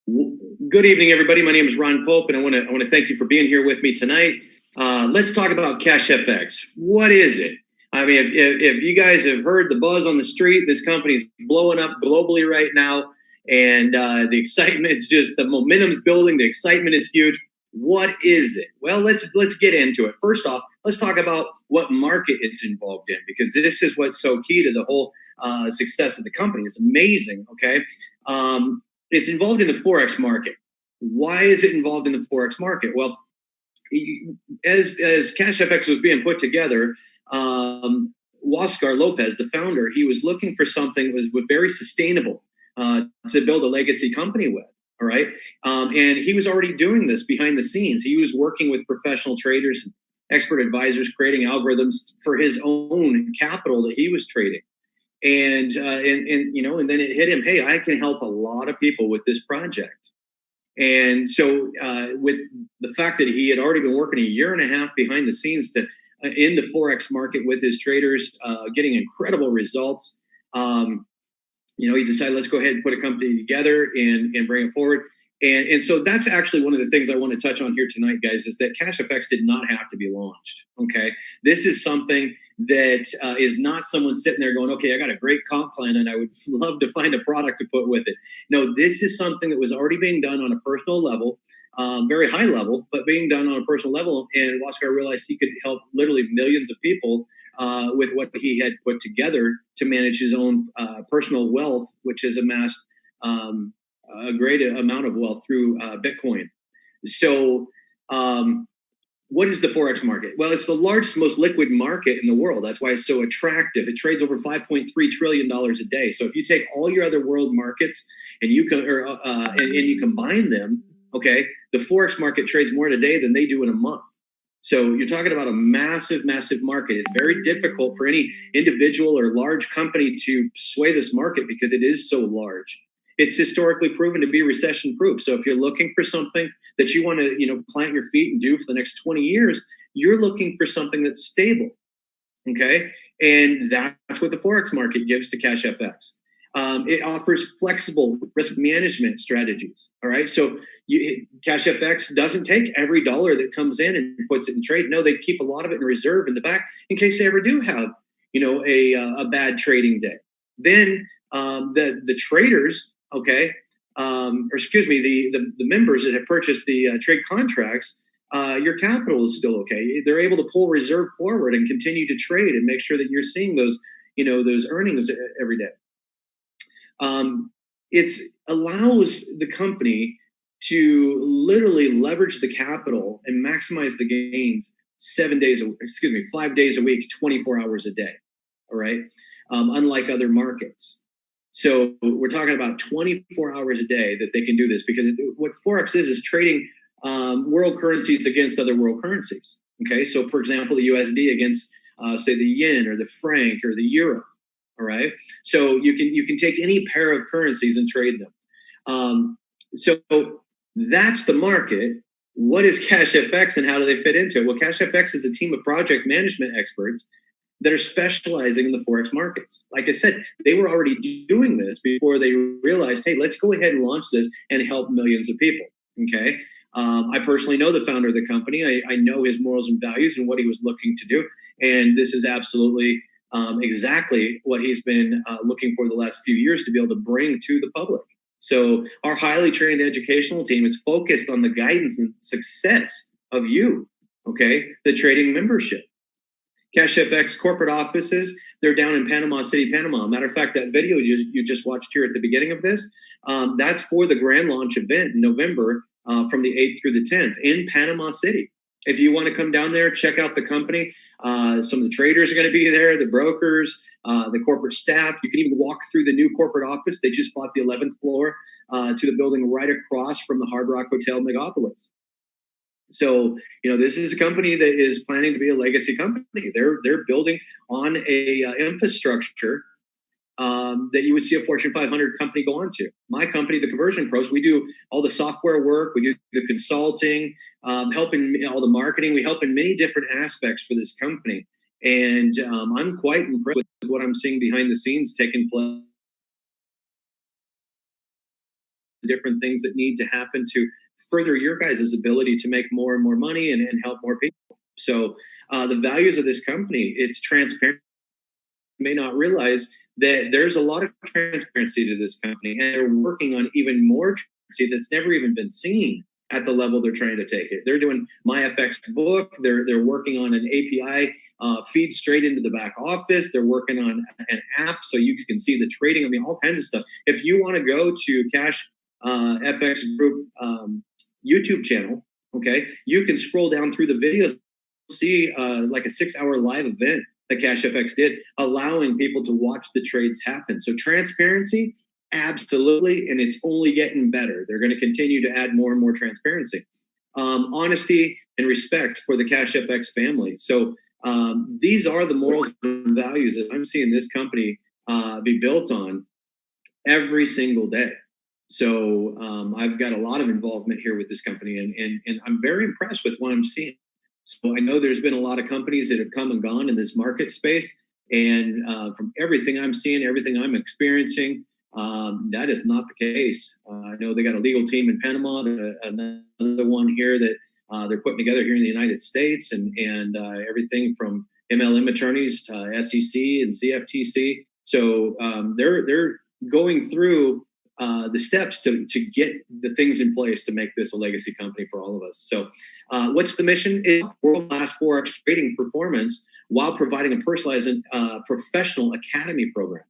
Good evening, everybody. My name is Ron Pope, and I want to thank you for being here with me tonight. Let's talk about Cashfx. What is it? I mean, if you guys have heard the buzz on the street, this company's blowing up globally right now, and the excitement's just the momentum's building. The excitement is huge. What is it? Well, let's get into it. First off, let's talk about what market it's involved in, because this is what's so key to the whole success of the company. It's amazing. Okay. It's involved in the Forex market. Why is it involved in the Forex market? Well, as Cashfx was being put together, Huáscar Lopez, the founder, he was looking for something that was very sustainable to build a legacy company with. All right. And he was already doing this behind the scenes. He was working with professional traders and expert advisors, creating algorithms for his own capital that he was trading. And then it hit him, hey, I can help a lot of people with this project. And so with the fact that he had already been working a year and a half behind the scenes in the Forex market with his traders, getting incredible results, he decided, let's go ahead and put a company together and bring it forward. And so that's actually one of the things I want to touch on here tonight, guys, is that Cashfx did not have to be launched. Okay. This is something that is not someone sitting there going, okay, I got a great comp plan and I would love to find a product to put with it. No, this is something that was already being done on a personal level, very high level, but being done on a personal level. And Huáscar realized he could help literally millions of people with what he had put together to manage his own personal wealth, which has amassed a great amount of wealth through Bitcoin. So what is the Forex market? Well, it's the largest, most liquid market in the world. That's why it's so attractive. It trades over $5.3 trillion a day. So if you take all your other world markets and you combine them, okay, the Forex market trades more in a day than they do in a month. So you're talking about a massive, massive market. It's very difficult for any individual or large company to sway this market because it is so large. It's historically proven to be recession proof. So if you're looking for something that you want to, plant your feet and do for the next 20 years, you're looking for something that's stable. Okay. And that's what the Forex market gives to Cashfx. It offers flexible risk management strategies. All right. So Cashfx doesn't take every dollar that comes in and puts it in trade. No, they keep a lot of it in reserve in the back in case they ever do have, a bad trading day. Then the traders, okay, the members that have purchased the trade contracts, your capital is still okay. They're able to pull reserve forward and continue to trade and make sure that you're seeing those, those earnings every day. It allows the company to literally leverage the capital and maximize the gains 5 days a week, 24 hours a day. All right. Unlike other markets. So we're talking about 24 hours a day that they can do this, because what Forex is trading world currencies against other world currencies. Okay. So for example, the USD against, say, the yen or the franc or the euro. All right. So you can take any pair of currencies and trade them. So that's the market. What is Cashfx and how do they fit into it? Well, Cashfx is a team of project management experts that are specializing in the Forex markets. Like I said, they were already doing this before they realized, hey, let's go ahead and launch this and help millions of people. Okay. I personally know the founder of the company. I know his morals and values and what he was looking to do. And this is absolutely exactly what he's been looking for the last few years to be able to bring to the public. So our highly trained educational team is focused on the guidance and success of you, okay, the trading membership. Cashfx corporate offices, they're down in Panama City, Panama. Matter of fact, that video you just watched here at the beginning of this, that's for the grand launch event in November from the 8th through the 10th in Panama City. If you want to come down there, check out the company. Some of the traders are going to be there, the brokers, the corporate staff. You can even walk through the new corporate office. They just bought the 11th floor to the building right across from the Hard Rock Hotel Megapolis. So, this is a company that is planning to be a legacy company. They're building on a infrastructure that you would see a Fortune 500 company go on to. My company, the Conversion Pros, we do all the software work, we do the consulting, helping all the marketing. We help in many different aspects for this company. And I'm quite impressed with what I'm seeing behind the scenes taking place different things that need to happen to further your guys' ability to make more and more money and help more people. So the values of this company, it's transparent. You may not realize that there's a lot of transparency to this company, and they're working on even more transparency that's never even been seen at the level they're trying to take it. They're doing MyFX book. They're working on an API feed straight into the back office. They're working on an app so you can see the trading. I mean, all kinds of stuff. If you want to go to Cashfx Group YouTube channel, okay, you can scroll down through the videos, see like a 6-hour live event that Cashfx did, allowing people to watch the trades happen. So transparency, absolutely, and it's only getting better. They're going to continue to add more and more transparency. Honesty and respect for the Cashfx family. So these are the morals and values that I'm seeing this company be built on every single day. So I've got a lot of involvement here with this company, and I'm very impressed with what I'm seeing. So I know there's been a lot of companies that have come and gone in this market space, and from everything I'm seeing, everything I'm experiencing, that is not the case. I know they got a legal team in Panama, another one here that they're putting together here in the United States, and everything from MLM attorneys, SEC and CFTC. So they're going through the steps to get the things in place to make this a legacy company for all of us. So what's the mission? Is world-class Forex trading performance while providing a personalized professional academy program,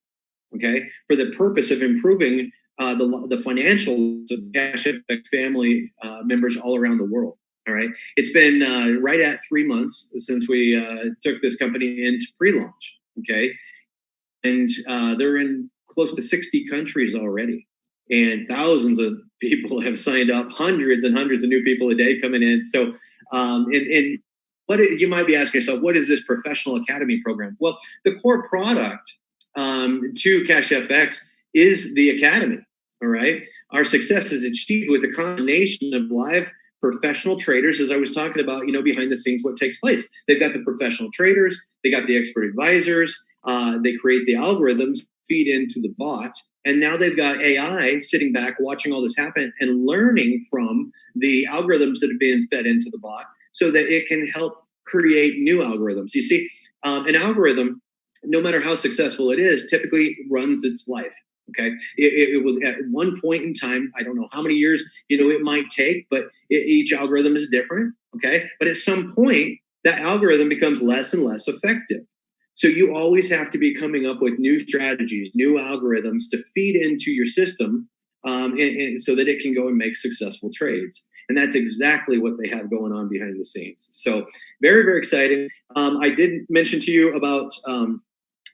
okay, for the purpose of improving the financials of Cashfx family members all around the world. All right. It's been right at 3 months since we took this company into pre-launch. Okay. And they're in close to 60 countries already. And thousands of people have signed up, hundreds and hundreds of new people a day coming in. So, and what you might be asking yourself, what is this professional academy program? Well, the core product to Cashfx is the academy. All right. Our success is achieved with a combination of live professional traders, as I was talking about, behind the scenes, what takes place. They've got the professional traders, they got the expert advisors, they create the algorithms, feed into the bot, and now they've got AI sitting back, watching all this happen and learning from the algorithms that are being fed into the bot so that it can help create new algorithms. You see, an algorithm, no matter how successful it is, typically runs its life. Okay, it was at one point in time, I don't know how many years, it might take, but each algorithm is different. Okay, but at some point, that algorithm becomes less and less effective. So you always have to be coming up with new strategies, new algorithms to feed into your system, and so that it can go and make successful trades. And that's exactly what they have going on behind the scenes. So very, very exciting. I did mention to you about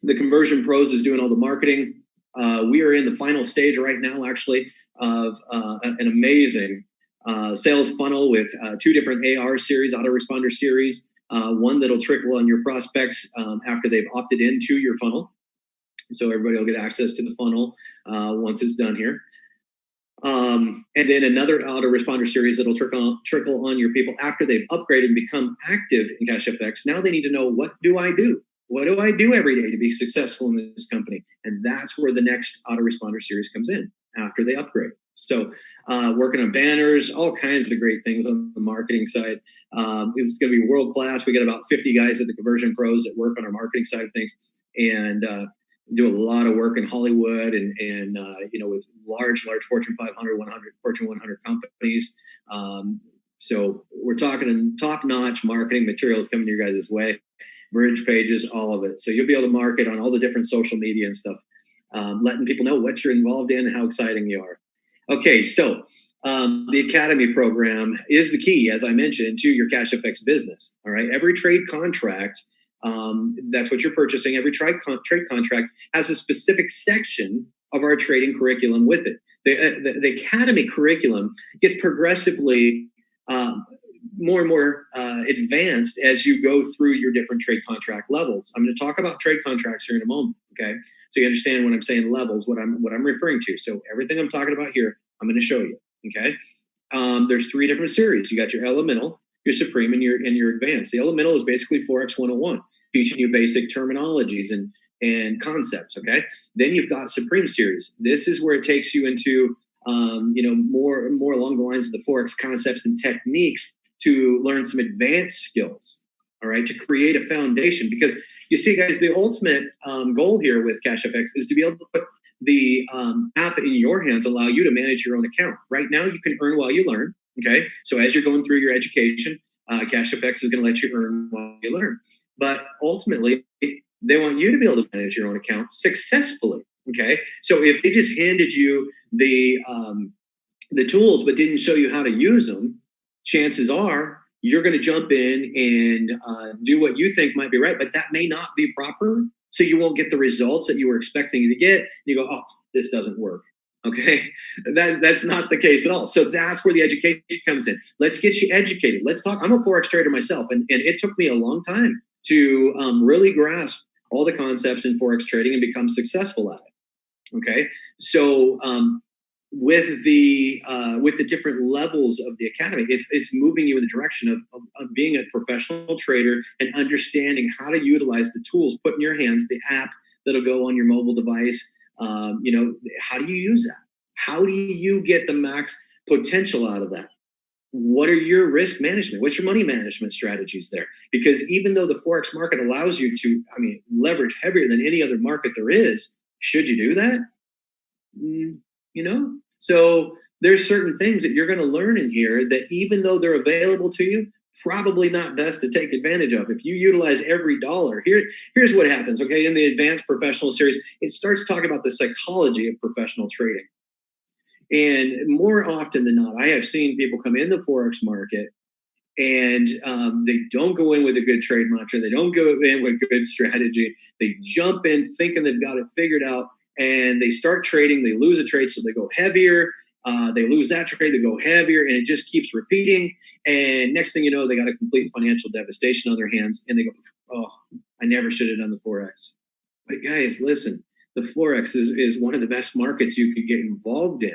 the Conversion Pros is doing all the marketing. We are in the final stage right now, actually, of an amazing sales funnel with 2 different AR series, autoresponder series. One that'll trickle on your prospects after they've opted into your funnel. So everybody will get access to the funnel once it's done here. And then another autoresponder series that'll trickle on your people after they've upgraded and become active in Cashfx. Now they need to know, what do I do? What do I do every day to be successful in this company? And that's where the next autoresponder series comes in after they upgrade. So working on banners, all kinds of great things on the marketing side. It's going to be world-class. We got about 50 guys at the Conversion Pros that work on our marketing side of things, and do a lot of work in Hollywood and with large Fortune 500, 100, Fortune 100 companies. So we're talking top-notch marketing materials coming your guys' way, bridge pages, all of it. So you'll be able to market on all the different social media and stuff, letting people know what you're involved in and how exciting you are. Okay, so the Academy program is the key, as I mentioned, to your Cashfx business. All right, every trade contract, that's what you're purchasing. Every trade contract has a specific section of our trading curriculum with it. The Academy curriculum gets progressively more and more advanced as you go through your different trade contract levels. I'm going to talk about trade contracts here in a moment. Okay, so you understand when I'm saying levels, what I'm referring to. So everything I'm talking about here, I'm going to show you. Okay, there's 3 different series. You got your elemental, your supreme, and your advanced. The elemental is basically Forex 101, teaching you basic terminologies and concepts. Okay, then you've got supreme series. This is where it takes you into more along the lines of the Forex concepts and techniques to learn some advanced skills, all right, to create a foundation. Because you see, guys, the ultimate goal here with Cashfx is to be able to put the app in your hands, allow you to manage your own account. Right now, you can earn while you learn, okay? So as you're going through your education, Cashfx is going to let you earn while you learn. But ultimately, they want you to be able to manage your own account successfully, okay? So if they just handed you the tools but didn't show you how to use them, chances are you're going to jump in and do what you think might be right, but that may not be proper. So you won't get the results that you were expecting to get. You go, oh, this doesn't work. Okay, that's not the case at all. So that's where the education comes in. Let's get you educated. Let's talk. I'm a Forex trader myself, and it took me a long time to really grasp all the concepts in Forex trading and become successful at it. Okay, so with the different levels of the academy, it's moving you in the direction of being a professional trader and understanding how to utilize the tools put in your hands, the app that'll go on your mobile device. How do you use that? How do you get the max potential out of that? What are your risk management? What's your money management strategies there? Because even though the Forex market allows you to, leverage heavier than any other market there is, should you do that? So there's certain things that you're going to learn in here that even though they're available to you, probably not best to take advantage of. If you utilize every dollar, here's what happens, okay? In the Advanced Professional Series, it starts talking about the psychology of professional trading. And more often than not, I have seen people come in the Forex market and they don't go in with a good trade mantra. They don't go in with good strategy. They jump in thinking they've got it figured out, and they start trading. They lose a trade, so they go heavier. They lose that trade, they go heavier, and it just keeps repeating. And next thing you know, they got a complete financial devastation on their hands, and they go, oh, I never should have done the Forex. But guys, listen, the Forex is one of the best markets you could get involved in.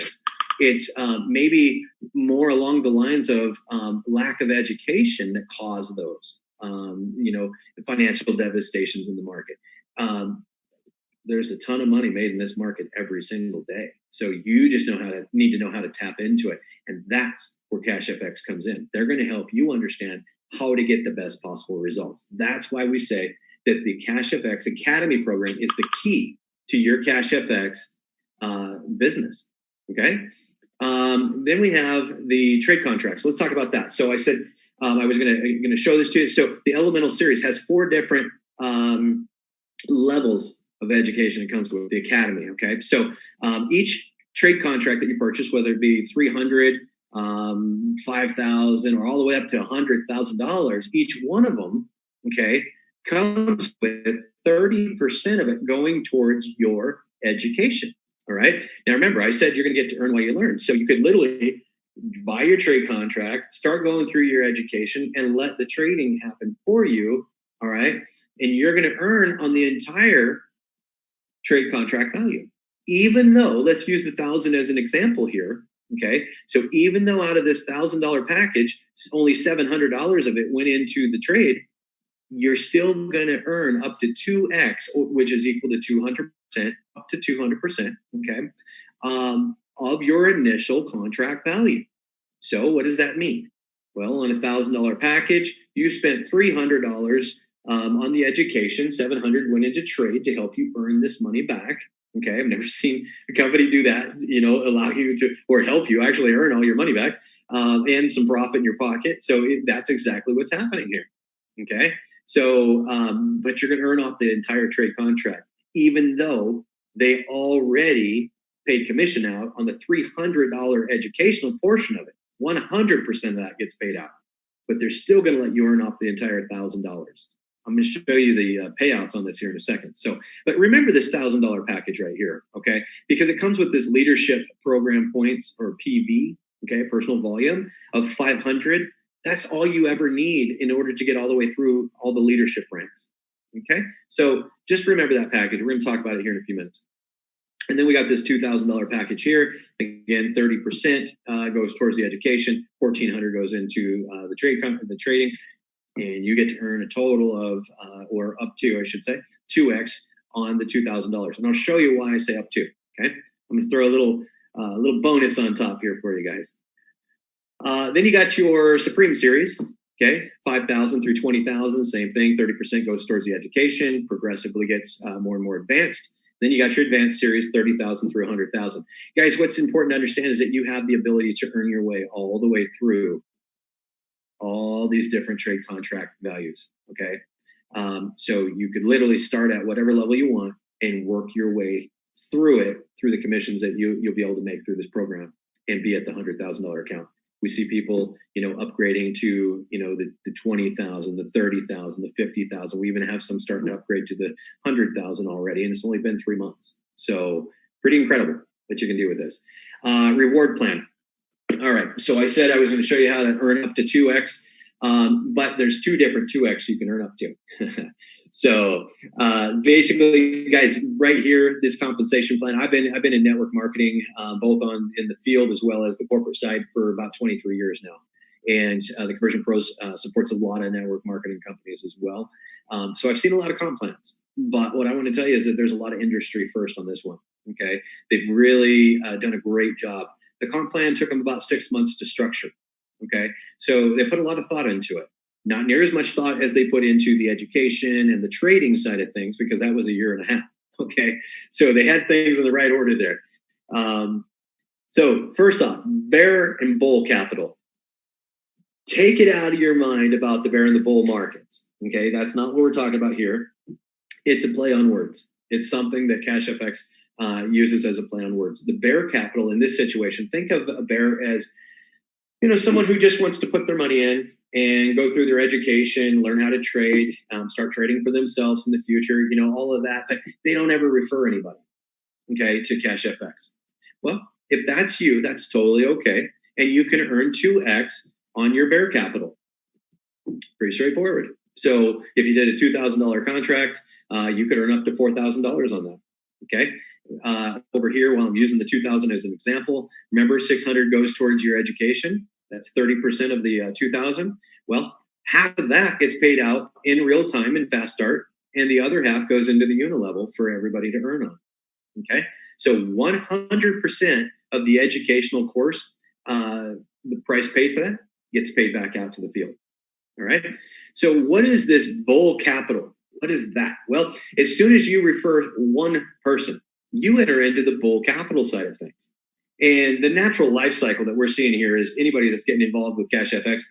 It's maybe more along the lines of lack of education that cause those, financial devastations in the market. There's a ton of money made in this market every single day. So you just need to know how to tap into it. And that's where Cashfx comes in. They're going to help you understand how to get the best possible results. That's why we say that the Cashfx Academy program is the key to your Cashfx business. Okay. Then we have the trade contracts. Let's talk about that. So I said I was going to show this to you. So the Elemental series has 4 different levels of education it comes with the academy. Okay, so each trade contract that you purchase, whether it be $300, $5,000, or all the way up to $100,000, each one of them, okay, comes with 30% of it going towards your education. All right. Now remember, I said you're going to get to earn while you learn. So you could literally buy your trade contract, start going through your education, and let the trading happen for you. All right, and you're going to earn on the entire trade contract value, even though, let's use the 1,000 as an example here. Okay, so even though out of this $1,000 package, only $700 of it went into the trade, you're still going to earn up to 2x, which is equal to 200%, up to 200%. Okay, of your initial contract value. So what does that mean? Well, on a $1,000 package, you spent $300 on the education. $700 went into trade to help you earn this money back. Okay, I've never seen a company do that, allow you to, or help you actually earn all your money back and some profit in your pocket. So that's exactly what's happening here. Okay, so, but you're going to earn off the entire trade contract, even though they already paid commission out on the $300 educational portion of it. 100% of that gets paid out, but they're still going to let you earn off the entire $1,000. I'm going to show you the payouts on this here in a second. So, but remember this $1,000 package right here, okay? Because it comes with this leadership program points, or PV, okay, personal volume of 500. That's all you ever need in order to get all the way through all the leadership ranks, okay? So just remember that package. We're going to talk about it here in a few minutes. And then we got this $2,000 package here. Again, 30% goes towards the education. $1,400 goes into the trading. And you get to earn a total of, or up to, I should say, 2x on the $2,000. And I'll show you why I say up to, okay? I'm going to throw a little A little bonus on top here for you guys. Then you got your Supreme Series. Okay, 5,000 through 20,000, same thing. 30% goes towards the education, progressively gets more and more advanced. Then you got your Advanced Series, 30,000 through 100,000. Guys, what's important to understand is that you have the ability to earn your way all the way through all these different trade contract values. Okay, so you could literally start at whatever level you want and work your way through it, through the commissions that you'll be able to make through this program, and be at the $100,000 account. We see people, upgrading to, the 20,000, the 30,000, the 50,000. We even have some starting to upgrade to the 100,000 already, and it's only been 3 months. So pretty incredible what you can do with this. Reward plan. All right. So I said I was going to show you how to earn up to 2x, but there's 2 different 2x you can earn up to. So basically, guys, right here, this compensation plan. I've been in network marketing, both in the field as well as the corporate side, for about 23 years now. And the Conversion Pros supports a lot of network marketing companies as well. So I've seen a lot of comp plans. But what I want to tell you is that there's a lot of industry first on this one. Okay, they've really done a great job. The comp plan took them about 6 months to structure. Okay, so they put a lot of thought into it. Not near as much thought as they put into the education and the trading side of things, because that was 1.5 years. Okay, so they had things in the right order there. So first off, bear and bull capital. Take it out of your mind about the bear and the bull markets. Okay, that's not what we're talking about here. It's a play on words. It's something that Cashfx uses as a play on words. The bear capital in this situation, think of a bear as, someone who just wants to put their money in and go through their education, learn how to trade, start trading for themselves in the future, all of that. But they don't ever refer anybody, okay, to Cashfx. Well, if that's you, that's totally okay. And you can earn 2x on your bear capital. Pretty straightforward. So if you did a $2,000 contract, you could earn up to $4,000 on that. Okay. Over here, while I'm using the 2,000 as an example, remember 600 goes towards your education. That's 30% of the 2,000. Well, half of that gets paid out in real time in Fast Start, and the other half goes into the unilevel for everybody to earn on. Okay. So 100% of the educational course, the price paid for that gets paid back out to the field. All right. So what is this bull capital? What is that? Well, as soon as you refer one person, you enter into the bull capital side of things. And the natural life cycle that we're seeing here is anybody that's getting involved with Cashfx,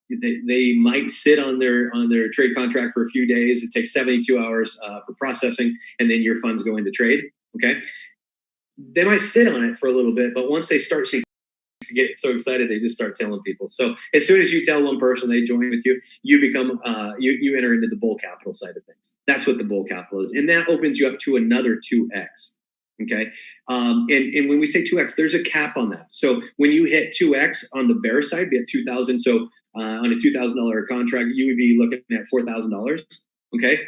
they might sit on their trade contract for a few days. It takes 72 hours for processing, and then your funds go into trade. Okay. They might sit on it for a little bit, but once they start to get so excited, they just start telling people. So as soon as you tell one person they join with you, you become you enter into the bull capital side of things. That's what the bull capital is, and that opens you up to another 2x. Okay, and when we say 2x, there's a cap on that. So when you hit 2x on the bear side, be at 2,000. So on a $2,000 contract, you would be looking at $4,000. Okay,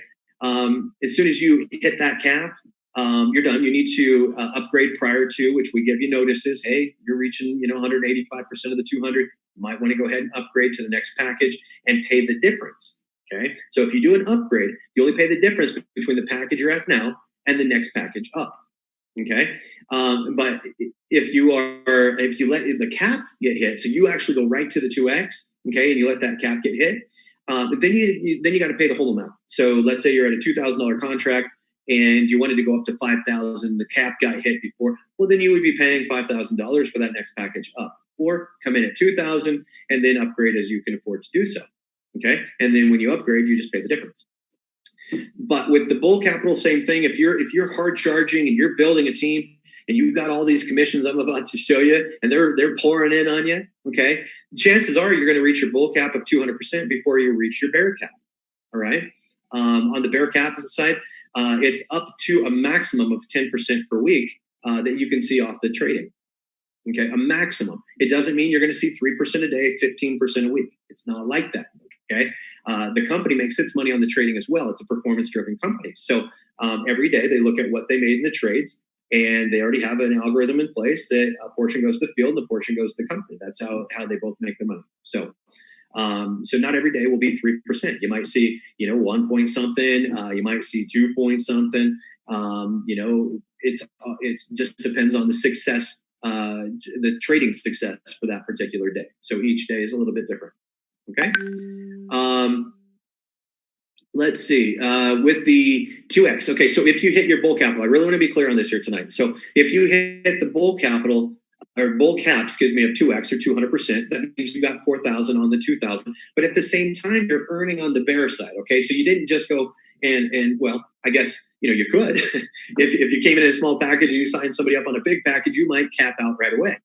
as soon as you hit that cap, you're done. You need to upgrade prior to, which we give you notices. Hey, you're reaching 185% of the 200. You might want to go ahead and upgrade to the next package and pay the difference. Okay, so if you do an upgrade, you only pay the difference between the package you're at now and the next package up. Okay, but if you let the cap get hit, so you actually go right to the 2x, okay, and you let that cap get hit, but then you got to pay the whole amount. So let's say you're at a $2,000 contract and you wanted to go up to 5,000, the cap got hit before. Well, then you would be paying $5,000 for that next package up, or come in at 2,000 and then upgrade as you can afford to do so. Okay, and then when you upgrade, you just pay the difference. But with the bull capital, same thing. If you're hard charging and you're building a team and you've got all these commissions I'm about to show you, and they're pouring in on you, okay, chances are you're going to reach your bull cap of 200% before you reach your bear cap. All right. On the bear cap side, it's up to a maximum of 10% per week that you can see off the trading. Okay, a maximum. It doesn't mean you're going to see 3% a day, 15% a week. It's not like that. Okay, the company makes its money on the trading as well. It's a performance-driven company. So every day they look at what they made in the trades, and they already have an algorithm in place that a portion goes to the field, and a portion goes to the company. That's how they both make their money. So not every day will be 3%. You might see 1 point something. You might see 2 point something. It's just depends on the success, the trading success for that particular day. So each day is a little bit different. Okay. Let's see, with the 2X. Okay, so if you hit your bull capital, I really want to be clear on this here tonight. So if you hit the bull capital, or bull cap, excuse me, of 2X or 200%, that means you got 4,000 on the 2,000. But at the same time, you're earning on the bear side. Okay, so you didn't just go and well, I guess you could. if you came in a small package and you signed somebody up on a big package, you might cap out right away.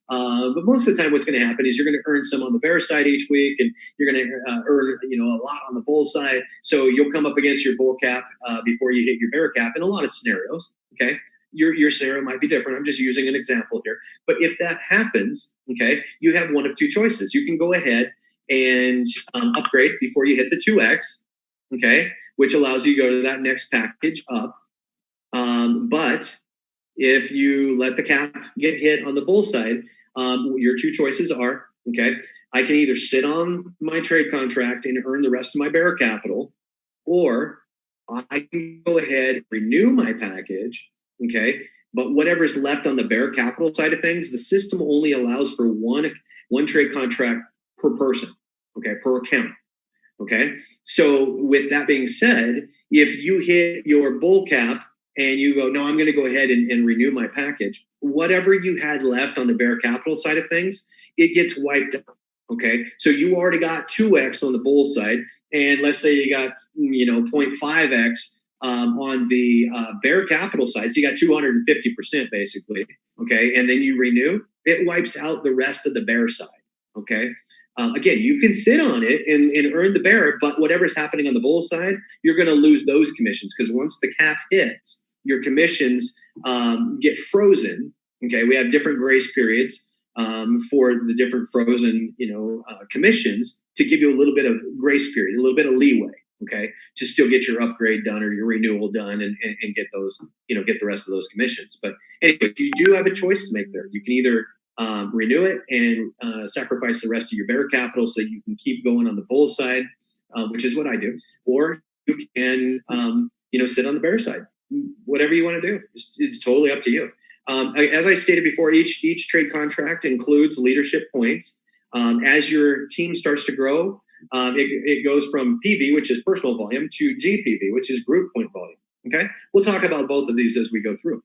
But most of the time, what's going to happen is you're going to earn some on the bear side each week, and you're going to earn a lot on the bull side. So you'll come up against your bull cap before you hit your bear cap in a lot of scenarios. Okay, your scenario might be different. I'm just using an example here. But if that happens, okay, you have one of two choices. You can go ahead and upgrade before you hit the 2X, okay, which allows you to go to that next package up. But if you let the cap get hit on the bull side, your two choices are, okay, I can either sit on my trade contract and earn the rest of my bear capital, or I can go ahead and renew my package, okay, but whatever's left on the bear capital side of things, the system only allows for one trade contract per person, okay, per account. Okay, so with that being said, if you hit your bull cap and you go, no, I'm going to go ahead and renew my package, whatever you had left on the bear capital side of things, it gets wiped out. Okay, so you already got 2X on the bull side, and let's say you got 0.5X on the bear capital side, so you got 250% basically. Okay, and then you renew, it wipes out the rest of the bear side. Okay. Again, you can sit on it and earn the bear, but whatever's happening on the bull side, you're going to lose those commissions, because once the cap hits, your commissions get frozen. Okay, we have different grace periods for the different frozen, commissions, to give you a little bit of grace period, a little bit of leeway. Okay, to still get your upgrade done or your renewal done and get those, get the rest of those commissions. But anyway, you do have a choice to make there. You can either renew it and sacrifice the rest of your bear capital so that you can keep going on the bull side, which is what I do, or you can sit on the bear side. Whatever you want to do, it's totally up to you. As I stated before, each trade contract includes leadership points. As your team starts to grow, it goes from PV, which is personal volume, to GPV, which is group point volume. Okay, we'll talk about both of these as we go through.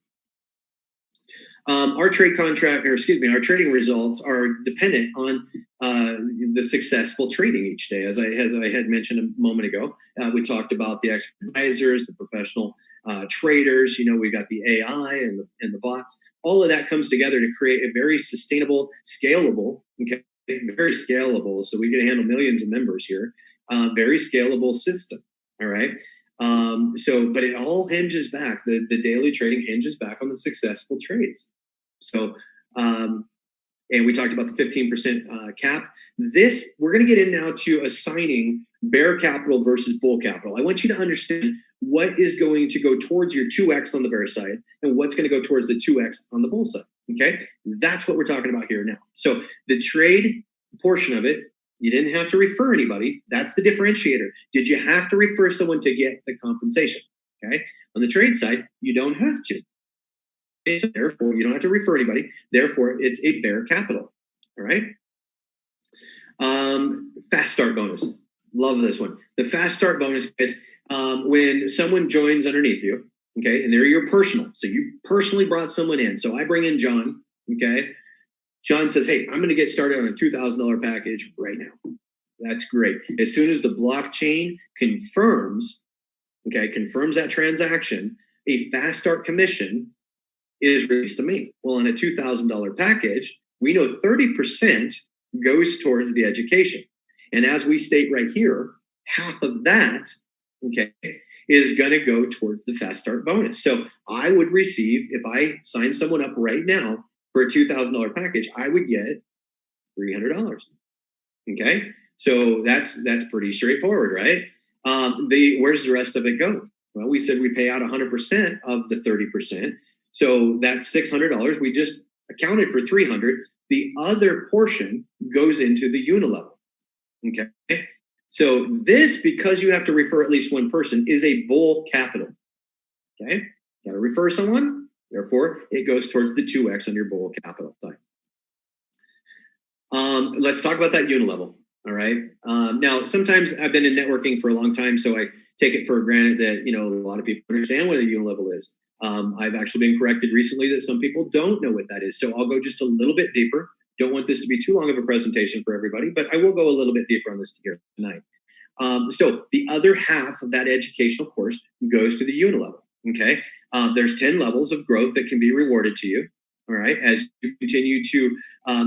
Our trading results are dependent on the successful trading each day. As I had mentioned a moment ago, we talked about the expert advisors, the professional traders. We got the AI and the bots. All of that comes together to create a very sustainable, scalable. Okay, very scalable. So we can handle millions of members here. Very scalable system. All right. But it all hinges back. The daily trading hinges back on the successful trades. So, and we talked about the 15% cap. We're going to get in now to assigning bear capital versus bull capital. I want you to understand what is going to go towards your 2X on the bear side and what's going to go towards the 2X on the bull side. Okay, that's what we're talking about here now. So the trade portion of it, you didn't have to refer anybody. That's the differentiator. Did you have to refer someone to get the compensation? Okay. On the trade side, you don't have to. So therefore, you don't have to refer anybody. Therefore, it's a bear capital. All right. Fast start bonus. Love this one. The fast start bonus is when someone joins underneath you. Okay. And they're your personal. So you personally brought someone in. So I bring in John. Okay. John says, hey, I'm going to get started on a $2,000 package right now. That's great. As soon as the blockchain confirms that transaction, a fast start commission is released to me. Well, on a $2,000 package, we know 30% goes towards the education. And as we state right here, half of that, okay, is going to go towards the fast start bonus. So I would receive, if I sign someone up right now for a $2,000 package, I would get $300. Okay, so that's pretty straightforward, right? Where's the rest of it go? Well, we said we pay out 100% of the 30%, so that's $600. We just accounted for $300. The other portion goes into the unilevel. Okay, so this, because you have to refer at least one person, is a bull capital. Okay, got to refer someone. Therefore, it goes towards the 2x on your bull capital side. Let's talk about that unilevel. All right. Now, sometimes I've been in networking for a long time, so I take it for granted that a lot of people understand what a unilevel is. I've actually been corrected recently that some people don't know what that is, so I'll go just a little bit deeper. Don't want this to be too long of a presentation for everybody, but I will go a little bit deeper on this here tonight. So the other half of that educational course goes to the unilevel. Okay. There's 10 levels of growth that can be rewarded to you. All right. As you continue to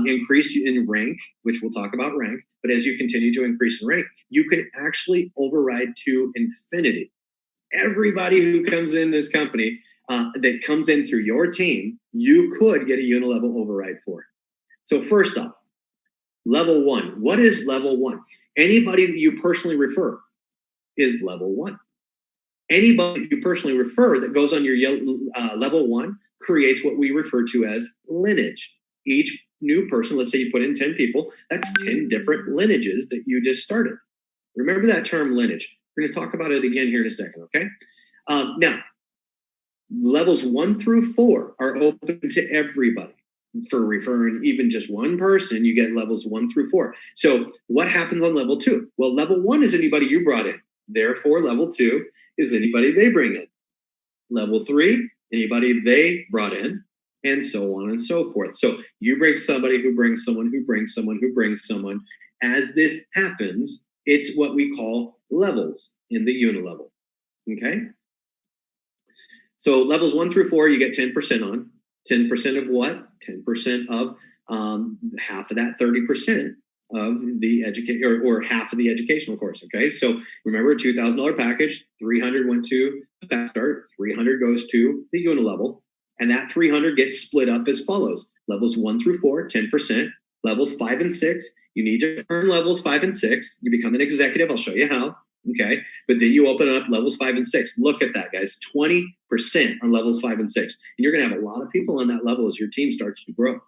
increase in rank, which we'll talk about rank, but as you continue to increase in rank, you can actually override to infinity. Everybody who comes in this company that comes in through your team, you could get a unilevel override for. So first off, level 1. What is level 1? Anybody that you personally refer is level 1. Anybody that you personally refer that goes on your level 1 creates what we refer to as lineage. Each new person, let's say you put in 10 people, that's 10 different lineages that you just started. Remember that term lineage. We're going to talk about it again here in a second, okay? Now, levels 1 through 4 are open to everybody. For referring even just one person, you get levels 1 through 4. So what happens on level 2? Well, level 1 is anybody you brought in. Therefore, level 2 is anybody they bring in. Level 3, anybody they brought in, and so on and so forth. So you bring somebody who brings someone, who brings someone, who brings someone. As this happens, it's what we call levels in the unilevel. Okay? So levels 1 through 4, you get 10% on. 10% of what? 10% of half of that 30% of the or half of the educational course. Okay, so remember a $2,000 package, $300 went to the Fast Start, $300 goes to the unilevel, and that $300 gets split up as follows: levels 1 through 4, 10%. Levels 5 and 6, you need to earn levels 5 and 6. You become an executive. I'll show you how. Okay, but then you open up levels 5 and 6. Look at that, guys. 20% on levels 5 and 6. And you're going to have a lot of people on that level as your team starts to grow.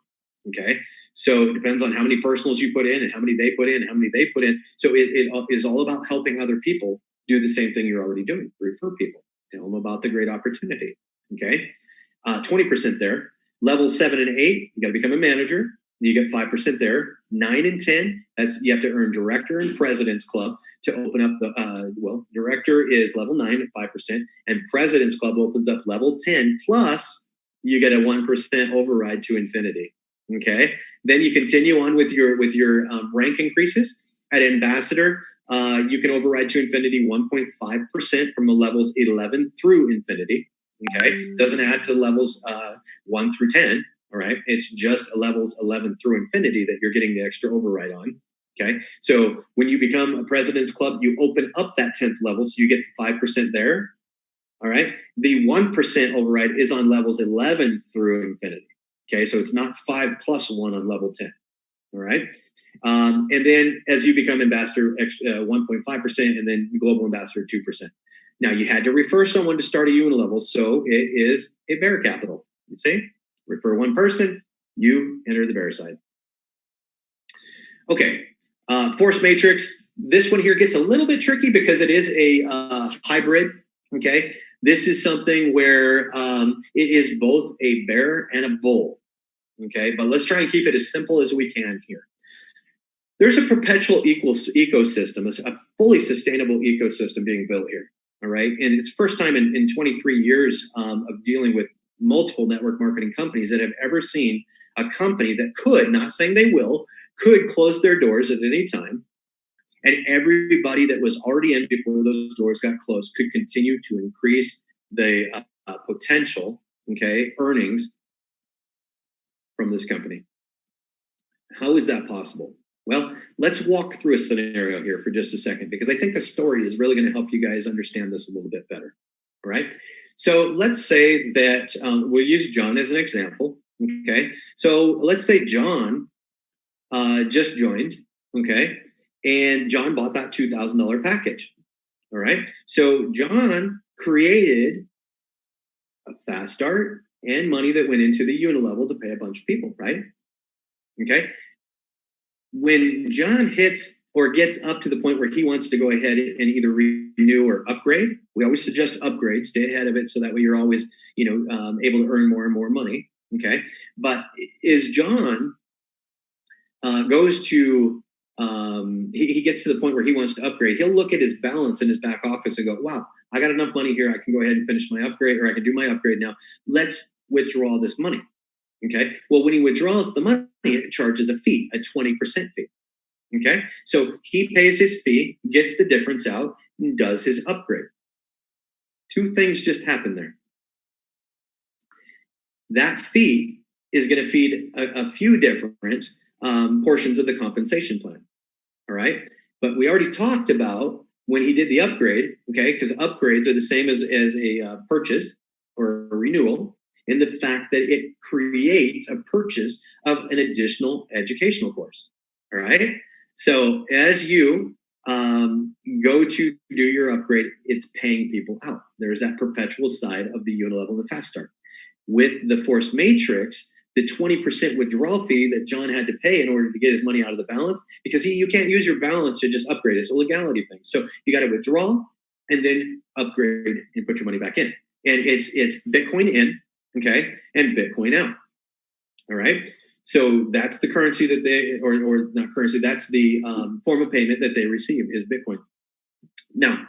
Okay, so it depends on how many personals you put in and how many they put in and how many they put in. So it is all about helping other people do the same thing you're already doing. Refer people, tell them about the great opportunity. Okay, 20% there. Levels 7 and 8, you got to become a manager. You get 5% there. 9 and 10, that's you have to earn director and president's club to open up the director is level 9 at 5%, and president's club opens up level 10, plus you get a 1% override to infinity. Okay, then you continue on with your rank increases. At ambassador, you can override to infinity 1.5% from the levels 11 through infinity. Okay, doesn't add to levels 1 through 10. All right, it's just levels 11 through infinity that you're getting the extra override on. Okay, so when you become a president's club, you open up that 10th level, so you get 5% there. All right, the 1% override is on levels 11 through infinity. Okay, so it's not 5 plus 1 on level 10. All right, and then as you become ambassador, 1.5%, and then global ambassador 2%. Now you had to refer someone to start a unilevel, so it is a bear capital. You see. Refer one person, you enter the bear side. Okay, force matrix. This one here gets a little bit tricky because it is a hybrid. Okay, this is something where it is both a bear and a bull. Okay, but let's try and keep it as simple as we can here. There's a perpetual ecosystem, a fully sustainable ecosystem being built here. All right, and it's first time in 23 years of dealing with multiple network marketing companies that have ever seen a company that could, not saying they will, could close their doors at any time. And everybody that was already in before those doors got closed could continue to increase the potential, okay, earnings from this company. How is that possible? Well, let's walk through a scenario here for just a second, because I think a story is really going to help you guys understand this a little bit better. All right. So let's say that we'll use John as an example. Okay. So let's say John just joined. Okay. And John bought that $2,000 package. All right. So John created a fast start and money that went into the unilevel to pay a bunch of people. Right. Okay. When John hits or gets up to the point where he wants to go ahead and either renew or upgrade. We always suggest upgrade, stay ahead of it, so that way you're always, able to earn more and more money. Okay, but is John goes to he gets to the point where he wants to upgrade, he'll look at his balance in his back office and go, wow, I got enough money here. I can go ahead and finish my upgrade, or I can do my upgrade now. Let's withdraw this money. Okay. Well, when he withdraws the money, it charges a fee, a 20% fee. Okay. So he pays his fee, gets the difference out, and does his upgrade. Two things just happened there. That fee is going to feed a few different portions of the compensation plan. All right. But we already talked about when he did the upgrade, okay, because upgrades are the same as a purchase or a renewal, in the fact that it creates a purchase of an additional educational course. All right. So as you go to do your upgrade, it's paying people out. There's that perpetual side of the unilevel and the fast start. With the force matrix, the 20% withdrawal fee that John had to pay in order to get his money out of the balance, because you can't use your balance to just upgrade. It's a legality thing. So you got to withdraw and then upgrade and put your money back in. And it's Bitcoin in, okay, and Bitcoin out. All right. So that's the currency that they, or not currency, that's the form of payment that they receive is Bitcoin. Now,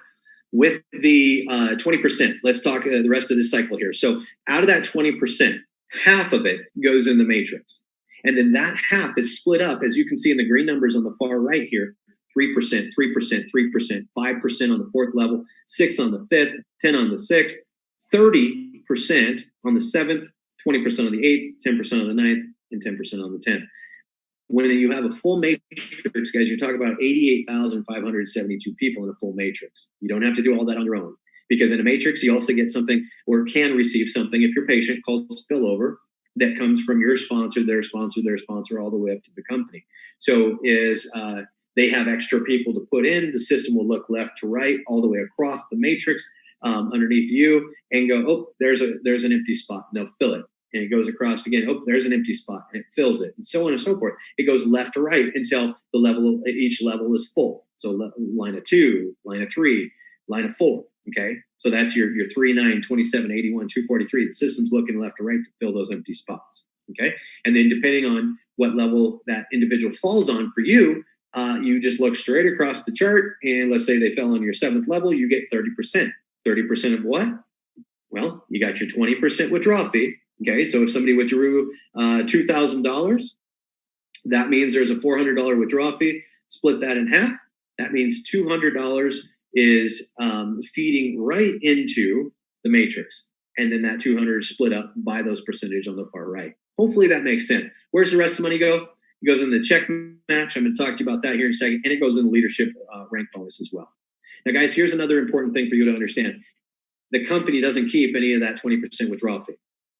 with the 20%, let's talk the rest of this cycle here. So out of that 20%, half of it goes in the matrix. And then that half is split up, as you can see in the green numbers on the far right here, 3%, 3%, 3%, 5% on the fourth level, 6 on the fifth, 10 on the sixth, 30% on the seventh, 20% on the eighth, 10% on the ninth, and 10% on the 10th. When you have a full matrix, guys, you're talking about 88,572 people in a full matrix. You don't have to do all that on your own, because in a matrix, you also get something, or can receive something if you're patient, called spillover, that comes from your sponsor, their sponsor, their sponsor, all the way up to the company. So they have extra people to put in, the system will look left to right, all the way across the matrix, underneath you, and go, oh, there's an empty spot, and they'll fill it. And it goes across again, oh, there's an empty spot, and it fills it, and so on and so forth. It goes left to right until the level, each level is full. So line of 2, line of 3, line of 4. Okay, so that's your 3, 9, 27, 81, 243. The system's looking left to right to fill those empty spots. Okay, and then depending on what level that individual falls on for you, you just look straight across the chart, and let's say they fell on your 7th level, you get 30%. 30% of what? Well, you got your 20% withdrawal fee. Okay, so if somebody withdrew $2,000, that means there's a $400 withdrawal fee. Split that in half. That means $200 is feeding right into the matrix. And then that 200 is split up by those percentages on the far right. Hopefully that makes sense. Where's the rest of the money go? It goes in the check match. I'm going to talk to you about that here in a second. And it goes in the leadership rank bonus as well. Now, guys, here's another important thing for you to understand. The company doesn't keep any of that 20% withdrawal fee.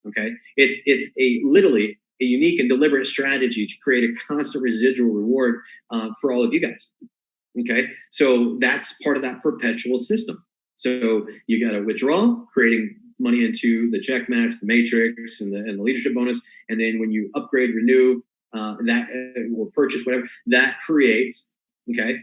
Okay, it's literally a unique and deliberate strategy to create a constant residual reward for all of you guys. Okay, so that's part of that perpetual system. So you got to withdraw, creating money into the check match, the matrix, and the leadership bonus, and then when you upgrade, renew, or purchase, whatever, that creates, okay,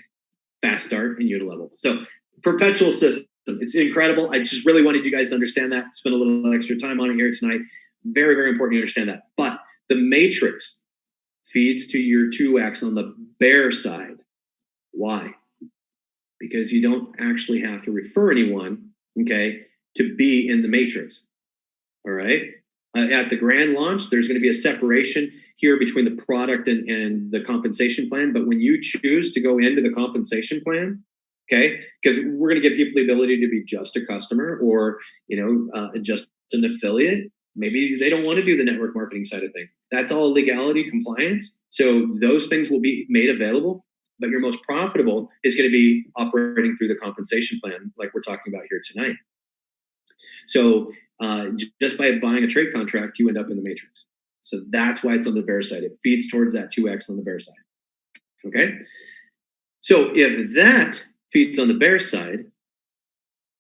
fast start and unilevel. So perpetual system. It's incredible. I just really wanted you guys to understand that. Spend a little extra time on it here tonight. Very, very important to understand that. But the matrix feeds to your 2x on the bear side. Why? Because you don't actually have to refer anyone, okay, to be in the matrix. All right. At the grand launch, there's going to be a separation here between the product and the compensation plan. But when you choose to go into the compensation plan, okay, because we're going to give people the ability to be just a customer or, just an affiliate. Maybe they don't want to do the network marketing side of things. That's all legality, compliance. So those things will be made available. But your most profitable is going to be operating through the compensation plan like we're talking about here tonight. So just by buying a trade contract, you end up in the matrix. So that's why it's on the bear side. It feeds towards that 2x on the bear side. Okay. So if that feeds on the bear side,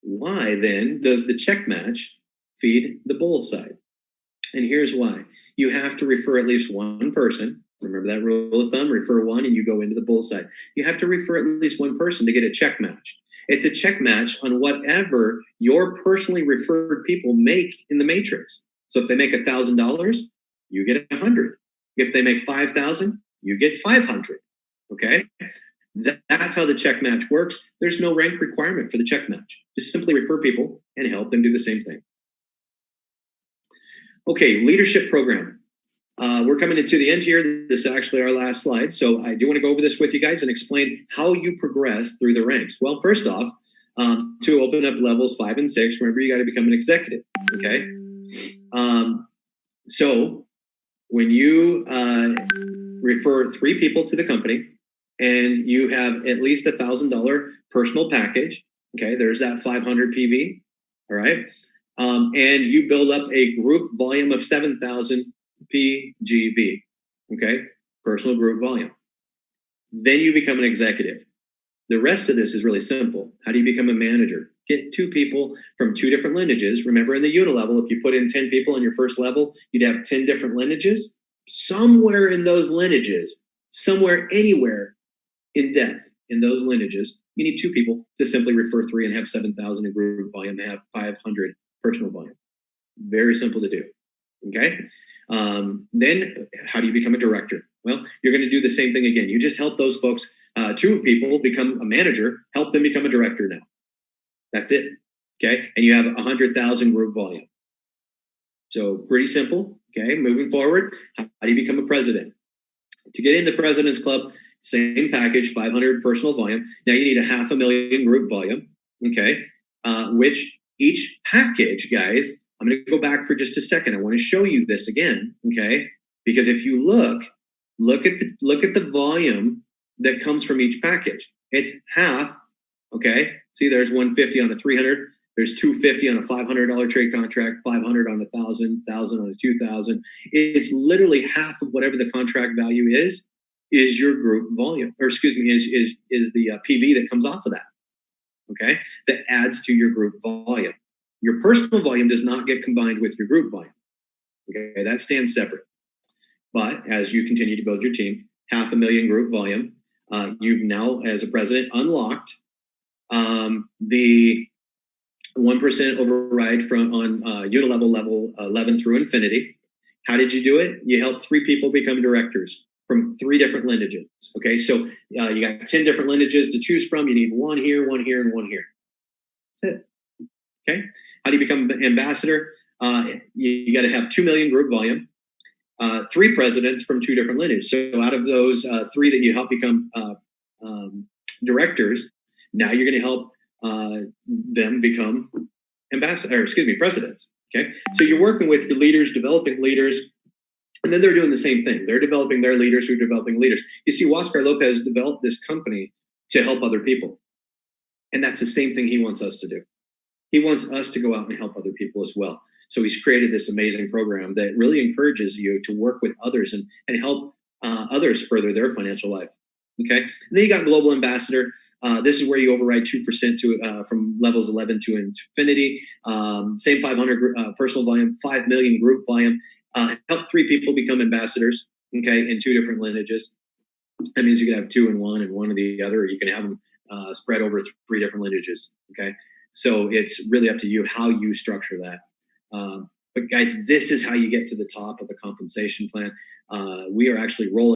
why then does the check match feed the bull side? And here's why. You have to refer at least one person, Remember that rule of thumb, refer one and you go into the bullseye. You have to refer at least one person to get a check match. It's a check match on whatever your personally referred people make in the matrix. So if they make $1,000, you get 100. If they make 5,000, you get 500. Okay? That's how the check match works. There's no rank requirement for the check match. Just simply refer people and help them do the same thing. Okay, leadership program. We're coming into the end here. This is actually our last slide. So I do want to go over this with you guys and explain how you progress through the ranks. Well, first off, to open up levels 5 and 6, remember you got to become an executive. Okay. So when you refer 3 people to the company and you have at least $1,000 personal package, okay, there's that 500 PV. All right. And you build up a group volume of 7,000 PGV, okay, personal group volume. Then you become an executive. The rest of this is really simple. How do you become a manager? Get 2 people from 2 different lineages. Remember in the unilevel, if you put in 10 people on your first level, you'd have 10 different lineages. Somewhere in those lineages, somewhere, anywhere in depth in those lineages, you need 2 people to simply refer 3 and have 7,000 in group volume, have 500 personal volume. Very simple to do, okay? Then how do you become a director? Well, you're going to do the same thing again. You just help those folks, 2 people become a manager, help them become a director now. That's it. Okay. And you have 100,000 group volume. So pretty simple. Okay. Moving forward, how do you become a president? To get in the president's club, same package, 500 personal volume. Now you need 500,000 group volume. Okay. Which each package, guys, I'm going to go back for just a second. I want to show you this again, okay? Because if you look at the volume that comes from each package. It's half, okay? See, there's 150 on a 300. There's 250 on a $500 trade contract, 500 on 1,000, 1,000 on a 2,000. It's literally half of whatever the contract value is your group volume, or excuse me, is the PV that comes off of that, okay? That adds to your group volume. Your personal volume does not get combined with your group volume. Okay, that stands separate. But as you continue to build your team, 500,000 group volume, you've now, as a president, unlocked the 1% override on unilevel level 11 through infinity. How did you do it? You helped 3 people become directors from 3 different lineages. Okay, so you got 10 different lineages to choose from. You need 1 here, 1 here, and 1 here. That's it. Okay. How do you become an ambassador? You got to have 2 million group volume, 3 presidents from 2 different lineages. So out of those 3 that you help become directors, now you're going to help them become presidents. Okay. So you're working with your leaders, developing leaders, and then they're doing the same thing. They're developing their leaders who are developing leaders. You see, Oscar Lopez developed this company to help other people. And that's the same thing he wants us to do. He wants us to go out and help other people as well. So he's created this amazing program that really encourages you to work with others and help others further their financial life. Okay. And then you got Global Ambassador. This is where you override 2% to from levels 11 to infinity. Same 500 personal volume, 5 million group volume. Help 3 people become ambassadors. Okay, in 2 different lineages. That means you can have 2 in one and 1 in the other. Or you can have them spread over 3 different lineages. Okay. So it's really up to you how you structure that. But guys, this is how you get to the top of the compensation plan. We are actually rolling